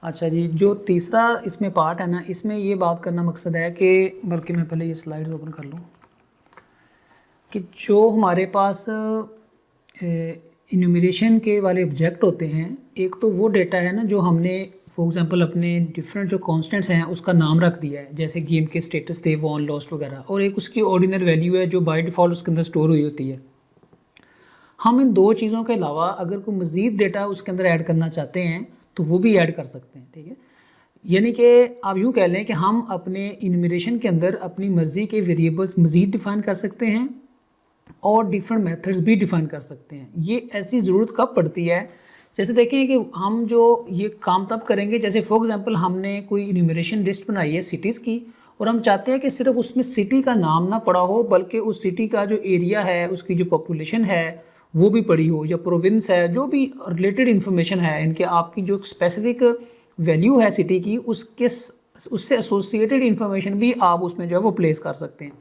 अच्छा जी, जो तीसरा इसमें पार्ट है ना, इसमें ये बात करना मकसद है कि, बल्कि मैं पहले ये स्लाइड्स ओपन कर लूँ, कि जो हमारे पास इन्यूमरेशन के वाले ऑब्जेक्ट होते हैं, एक तो वो डेटा है ना जो हमने फॉर एग्जांपल अपने डिफरेंट जो कांस्टेंट्स हैं उसका नाम रख दिया है, जैसे गेम के स्टेटस थे, वॉन, लॉस्ट वगैरह, और एक उसकी ऑर्डिनल वैल्यू है जो बाय डिफ़ॉल्ट उसके अंदर स्टोर हुई होती है। हम इन दो चीज़ों के अलावा अगर कोई मज़ीद डेटा उसके अंदर ऐड करना चाहते हैं तो वो भी ऐड कर सकते हैं, ठीक है। यानी कि आप यूँ कह लें कि हम अपने इन्यूमरेशन के अंदर अपनी मर्ज़ी के वेरिएबल्स मज़ीद डिफ़ाइन कर सकते हैं और डिफरेंट मेथड्स भी डिफ़ाइन कर सकते हैं। ये ऐसी ज़रूरत कब पड़ती है, जैसे देखें कि हम जो ये काम तब करेंगे, जैसे फॉर एग्जांपल हमने कोई इन्यूमरेशन लिस्ट बनाई है सिटीज़ की, और हम चाहते हैं कि सिर्फ उसमें सिटी का नाम ना पड़ा हो, बल्कि उस सिटी का जो एरिया है, उसकी जो पॉपुलेशन है वो भी पड़ी हो, या प्रोविंस है, जो भी रिलेटेड इन्फॉर्मेशन है इनके, आपकी जो स्पेसिफिक वैल्यू है सिटी की, उससे एसोसिएटेड इन्फॉर्मेशन भी आप उसमें जो है वो प्लेस कर सकते हैं।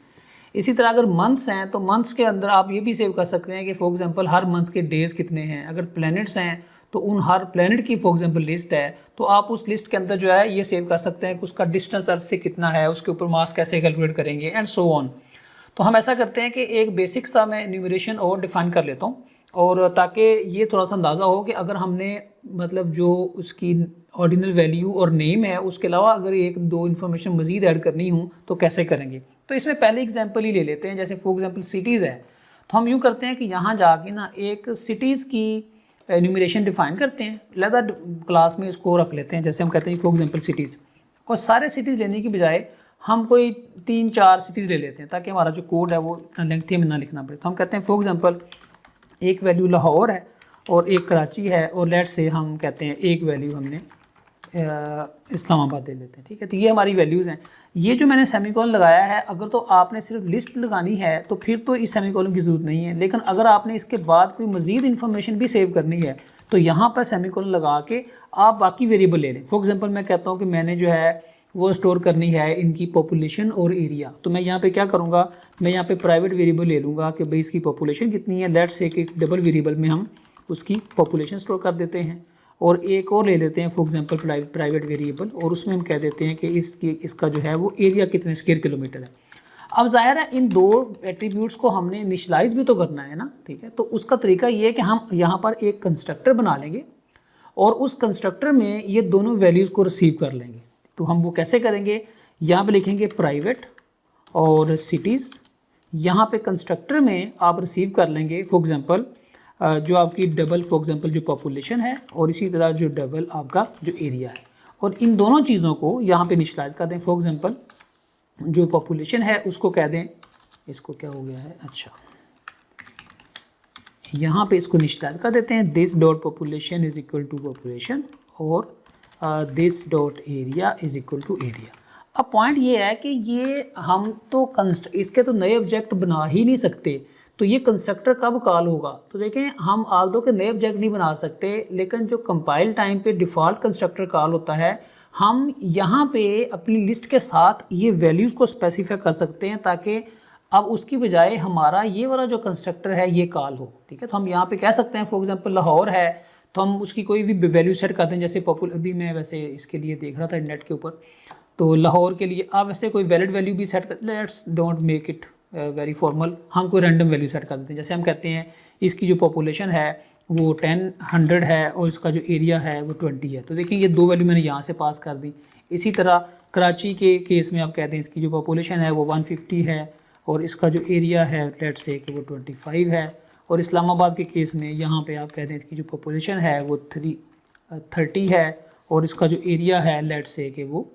इसी तरह अगर मंथ्स हैं तो मंथ्स के अंदर आप ये भी सेव कर सकते हैं कि फॉर एग्जांपल हर मंथ के डेज़ कितने हैं। अगर प्लैनेट्स हैं तो उन हर प्लैनेट की फॉर एग्जांपल लिस्ट है, तो आप उस लिस्ट के अंदर जो है ये सेव कर सकते हैं कि उसका डिस्टेंस अर्थ से कितना है, उसके ऊपर मास कैसे कैलकुलेट करेंगे, एंड सो ऑन। तो हम ऐसा करते हैं कि एक बेसिक सा मैं न्यूमरेशन और डिफाइन कर लेता हूँ, और ताकि ये थोड़ा सा अंदाज़ा हो कि अगर हमने मतलब जो उसकी ऑर्डिनल वैल्यू और नेम है उसके अलावा अगर एक दो इन्फॉर्मेशन मज़ीद ऐड करनी हो तो कैसे करेंगे। तो इसमें पहले एग्जांपल ही ले लेते हैं, जैसे फॉर एग्जांपल सिटीज़ है, तो हम यूँ करते हैं कि यहाँ जाके ना एक सिटीज़ की न्यूमरेशन डिफाइन करते हैं, अलग क्लास में इसको रख लेते हैं, जैसे हम कहते हैं फॉर एग्जांपल सिटीज़, और सारे सिटीज़ लेने की बजाय हम कोई 3-4 सिटीज़ ले लेते हैं ताकि हमारा जो कोड है वो इतना लेंथी में ना लिखना पड़े। तो हम कहते हैं फॉर एग्जांपल एक वैल्यू लाहौर है और एक कराची है, और लेट से हम कहते हैं एक वैल्यू हमने इस्लामाबाद दे लेते हैं, ठीक है। तो ये हमारी वैल्यूज़ हैं। ये जो मैंने सेमीकोलन लगाया है, अगर तो आपने सिर्फ लिस्ट लगानी है तो फिर तो इस सेमीकोलन की ज़रूरत नहीं है, लेकिन अगर आपने इसके बाद कोई मज़ीद इन्फॉर्मेशन भी सेव करनी है तो यहाँ पर सेमीकोलन लगा के आप बाकी वेरिएबल ले लें। फॉर एग्जांपल मैं कहता हूँ कि मैंने जो है वो स्टोर करनी है इनकी पॉपुलेशन और एरिया, तो मैं यहाँ पे क्या करूँगा, मैं यहाँ पे प्राइवेट वेरिएबल ले लूँगा कि भाई इसकी पॉपुलेशन कितनी है। लेट्स से कि डबल वेरिएबल में हम उसकी पॉपुलेशन स्टोर कर देते हैं, और एक और ले लेते हैं फॉर एग्जांपल प्राइवेट वेरिएबल, और उसमें हम कह देते हैं कि इसका जो है वो एरिया कितने स्क्वायर किलोमीटर है। अब ज़ाहिर है इन दो एट्रीब्यूट्स को हमने इनिशियलाइज भी तो करना है ना, ठीक है। तो उसका तरीका ये है कि हम यहाँ पर एक कंस्ट्रक्टर बना लेंगे और उस कंस्ट्रक्टर में ये दोनों वैल्यूज़ को रिसीव कर लेंगे। तो हम वो कैसे करेंगे, यहाँ पे लिखेंगे प्राइवेट और सिटीज़, यहाँ पे कंस्ट्रक्टर में आप रिसीव कर लेंगे फॉर एग्जांपल जो आपकी डबल फॉर एग्जांपल जो पॉपुलेशन है, और इसी तरह जो डबल आपका जो एरिया है, और इन दोनों चीज़ों को यहाँ पे इनिशियलाइज कर दें। फॉर एग्जांपल जो पॉपुलेशन है उसको कह दें, इसको क्या हो गया है, अच्छा यहाँ पे इसको इनिशियलाइज कर देते हैं, this dot population is equal to population, और this dot area is equal to area. अब पॉइंट ये है कि ये हम तो इसके तो नए ऑब्जेक्ट बना ही नहीं सकते, तो ये कंस्ट्रक्टर कब कॉल होगा। तो देखें, हम आल्दो के नए ऑब्जेक्ट नहीं बना सकते, लेकिन जो कंपाइल टाइम पे डिफ़ॉल्ट कंस्ट्रक्टर कॉल होता है, हम यहाँ पे अपनी लिस्ट के साथ ये वैल्यूज़ को स्पेसिफाई कर सकते हैं ताकि अब उसकी बजाय हमारा ये वाला जो कंस्ट्रक्टर है ये कॉल हो, ठीक है। तो हम यहाँ पे कह सकते हैं फॉर एग्जांपल लाहौर है, तो हम उसकी कोई भी वैल्यू सेट करते हैं, जैसे अभी मैं वैसे इसके लिए देख रहा था नेट के ऊपर, तो लाहौर के लिए आप वैसे कोई वैलिड वैल्यू भी सेट कर, let's don't make it very formal, हम कोई रैंडम वैल्यू सेट कर देते हैं। जैसे हम कहते हैं इसकी जो पॉपुलेशन है वो 100 है और इसका जो एरिया है वो 20 है, तो देखिए ये दो वैल्यू मैंने यहाँ से पास कर दी। इसी तरह कराची के केस में आप कहते हैं इसकी जो पॉपुलेशन है वो 150 है और इसका जो एरिया है लेट्स से कि वो 25 है, और इस्लामाबाद के केस में यहाँ पे आप कहते हैं इसकी जो पॉपुलेशन है वो 30 है और इसका जो एरिया है लेट्स से कि वो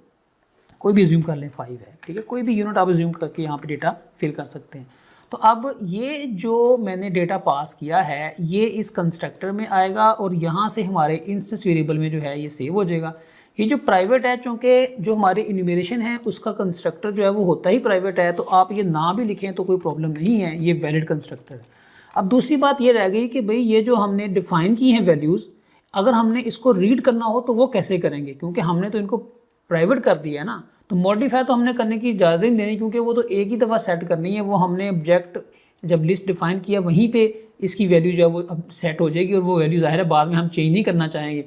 कोई भी अज्यूम कर लें 5 है, ठीक है। कोई भी यूनिट आप अज्यूम करके यहाँ पे डेटा फिल कर सकते हैं। तो अब ये जो मैंने डेटा पास किया है ये इस कंस्ट्रक्टर में आएगा और यहाँ से हमारे इंस्टेंस वेरिएबल में जो है ये सेव हो जाएगा। ये जो प्राइवेट है, चूँकि जो हमारी इन्यूमरेशन है उसका कंस्ट्रक्टर जो है वो होता ही प्राइवेट है, तो आप ये ना भी लिखें तो कोई प्रॉब्लम नहीं है, ये वैलिड कंस्ट्रक्टर है। अब दूसरी बात ये रह गई कि भाई ये जो हमने डिफ़ाइन की हैं वैल्यूज़, अगर हमने इसको रीड करना हो तो वो कैसे करेंगे, क्योंकि हमने तो इनको प्राइवेट कर दिया है ना, तो मॉडिफाई तो हमने करने की इजाज़त नहीं देनी, क्योंकि वो तो एक ही दफ़ा सेट करनी है। वो हमने ऑब्जेक्ट जब लिस्ट डिफ़ाइन किया वहीं पे इसकी वैल्यू जो है वो अब सेट हो जाएगी और वो वैल्यू ज़ाहिर है बाद में हम चेंज नहीं करना चाहेंगे।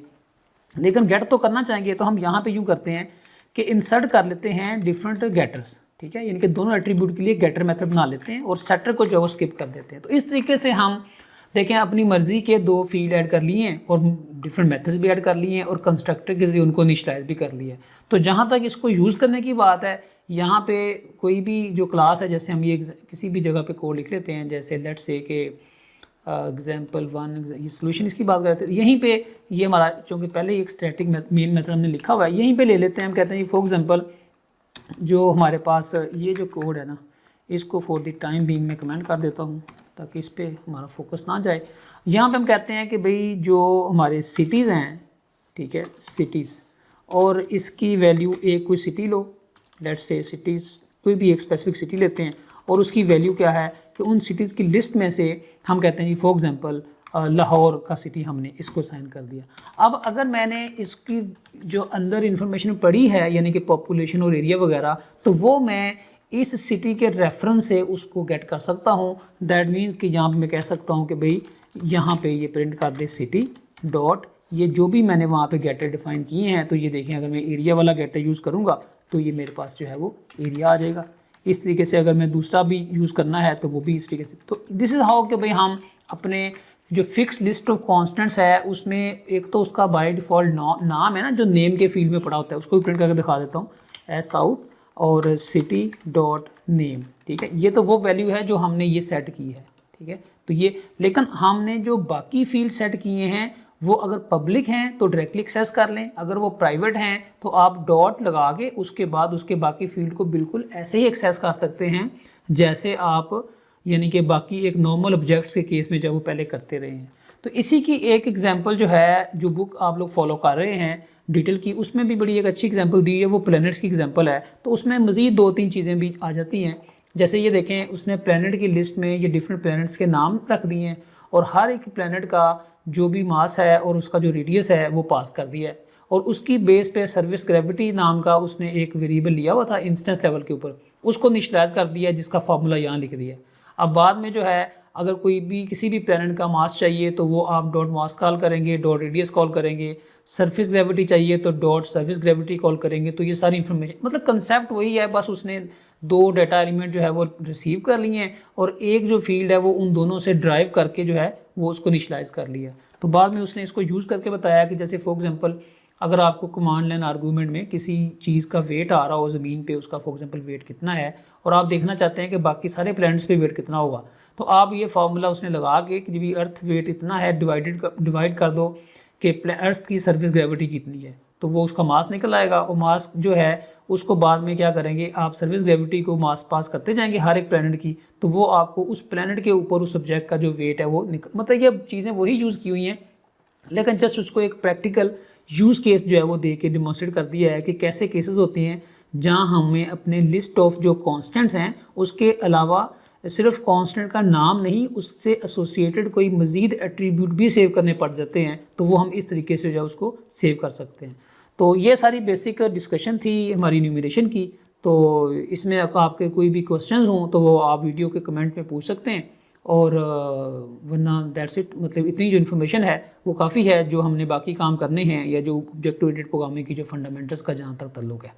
लेकिन गेट तो करना चाहेंगे, तो हम यहाँ पे यूँ करते हैं कि इंसर्ट कर लेते हैं डिफरेंट गेटर्स, ठीक है, यानी कि दोनों एट्रीब्यूट के लिए गेटर मेथड बना लेते हैं और सेटर को जो है वो स्किप कर देते हैं। तो इस तरीके से हम देखें अपनी मर्जी के 2 फील्ड ऐड कर लिए हैं और डिफरेंट मेथड्स भी ऐड कर लिए हैं और कंस्ट्रक्टर के जरिए उनको इनिशियलाइज भी कर लिया है। तो जहाँ तक इसको यूज़ करने की बात है, यहाँ पे कोई भी जो क्लास है, जैसे हम ये किसी भी जगह पे कोड लिख लेते हैं, जैसे लेट्स से कि एग्जाम्पल 1 ये सोल्यूशन इसकी बात करते हैं, यहीं पे ये हमारा चूँकि पहले एक स्टैटिक मेन मेथड हमने लिखा हुआ है, यहीं पे ले लेते हैं। हम कहते हैं फॉर एग्जांपल जो हमारे पास ये जो कोड है ना, इसको फॉर द टाइम बीइंग मैं कमेंट कर देता हूँ ताकि इस पे हमारा फोकस ना जाए। यहाँ पे हम कहते हैं कि भाई जो हमारे सिटीज़ हैं, ठीक है, सिटीज़, और इसकी वैल्यू एक कोई city low, let's say cities कोई भी एक स्पेसिफिक सिटी लेते हैं और उसकी वैल्यू क्या है कि उन सिटीज़ की लिस्ट में से हम कहते हैं जी फॉर एग्जांपल लाहौर का सिटी हमने इसको साइन कर दिया। अब अगर मैंने इसकी जो अंदर इंफॉर्मेशन पढ़ी है यानी कि पॉपुलेशन और एरिया वगैरह, तो वो मैं इस सिटी के रेफरेंस से उसको गेट कर सकता हूँ। दैट मीन्स कि यहाँ पे मैं कह सकता हूँ कि भाई यहाँ पे ये प्रिंट कर दे सिटी डॉट, ये जो भी मैंने वहाँ पे गेटर डिफाइन किए हैं, तो ये देखें अगर मैं एरिया वाला गेटर यूज़ करूँगा तो ये मेरे पास जो है वो एरिया आ जाएगा। इस तरीके से अगर मैं दूसरा भी यूज़ करना है तो वो भी इस तरीके से। तो दिस इज़ हाउ कि भाई हम अपने जो फिक्स लिस्ट ऑफ कॉन्स्टेंट्स है उसमें एक तो उसका बाय डिफ़ॉल्ट नाम है ना, जो नेम के फील्ड में पड़ा होता है, उसको भी प्रिंट करके दिखा देता हूँ, एस आउट और सिटी डॉट नेम, ठीक है। ये तो वो वैल्यू है जो हमने ये सेट की है, ठीक है। तो ये, लेकिन हमने जो बाकी फील्ड सेट किए हैं वो अगर पब्लिक हैं तो डायरेक्टली एक्सेस कर लें, अगर वो प्राइवेट हैं तो आप डॉट लगा के उसके बाद उसके बाकी फील्ड को बिल्कुल ऐसे ही एक्सेस कर सकते हैं जैसे आप यानी कि बाकी एक नॉर्मल ऑब्जेक्ट्स के केस में जब वो पहले करते रहे हैं। तो इसी की एक एग्जांपल जो है, जो बुक आप लोग फॉलो कर रहे हैं डिटेल की, उसमें भी बड़ी एक अच्छी एग्जांपल दी है, वो प्लैनेट्स की एग्जांपल है। तो उसमें मज़ीद 2-3 चीज़ें भी आ जाती हैं, जैसे ये देखें उसने प्लैनेट की लिस्ट में ये डिफरेंट प्लैनेट्स के नाम रख दिए हैं और हर एक प्लैनेट का जो भी मास है और उसका जो रेडियस है वो पास कर दिया है, और उसकी बेस पे सर्विस ग्रेविटी नाम का उसने एक वेरिएबल लिया हुआ था इंस्टेंस लेवल के ऊपर, उसको इनिशियलाइज कर दिया जिसका फार्मूला यहाँ लिख दिया। अब बाद में जो है अगर कोई भी किसी भी प्लैनेट का मास चाहिए तो वो आप डॉट मास कॉल करेंगे, डॉट रेडियस कॉल करेंगे, सरफेस ग्रेविटी चाहिए तो डॉट सर्फेस ग्रेविटी कॉल करेंगे। तो ये सारी इन्फॉर्मेशन, मतलब कंसेप्ट वही है, बस उसने 2 डाटा एलिमेंट जो है वो रिसीव कर लिए हैं और एक जो फील्ड है वो उन दोनों से ड्राइव करके जो है वो उसको इनिशियलाइज कर लिया। तो बाद में उसने इसको यूज़ करके बताया कि जैसे फॉर एग्जांपल अगर आपको कमांड लाइन आर्गूमेंट में किसी चीज़ का वेट आ रहा हो ज़मीन पे, उसका फॉर एग्जांपल वेट कितना है, और आप देखना चाहते हैं कि बाकी सारे प्लैनेट्स पे वेट कितना होगा, तो आप ये फार्मूला उसने लगा के कि भी अर्थ वेट इतना है डिवाइड कर दो कि अर्थ की सरफेस ग्रेविटी कितनी है, तो वो उसका मास निकल आएगा। और मास जो है उसको बाद में क्या करेंगे, आप सर्फेस ग्रेविटी को मास पास करते जाएंगे हर एक प्लैनेट की, तो वो आपको उस प्लैनेट के ऊपर उस सब्जेक्ट का जो वेट है वो मतलब ये चीज़ें वही यूज़ की हुई हैं, लेकिन जस्ट उसको एक प्रैक्टिकल यूज़ केस जो है वो दे के डिमॉन्स्ट्रेट कर दिया है कि कैसे केसेस होते हैं जहां हमें अपने लिस्ट ऑफ जो कांस्टेंट्स हैं उसके अलावा सिर्फ कांस्टेंट का नाम नहीं, उससे एसोसिएटेड कोई मज़ीद एट्रीब्यूट भी सेव करने पड़ जाते हैं, तो वो हम इस तरीके से जो है उसको सेव कर सकते हैं। तो ये सारी बेसिक डिस्कशन थी हमारी न्यूमरेशन की। तो इसमें आपके कोई भी क्वेश्चंस हों तो वो आप वीडियो के कमेंट में पूछ सकते हैं, और वरना दैट्स इट, मतलब इतनी जो इन्फॉर्मेशन है वो काफ़ी है जो हमने बाकी काम करने हैं या जो ऑब्जेक्ट ओरिएंटेड प्रोग्रामिंग की जो फंडामेंटल्स का जहाँ तक ताल्लुक़ है।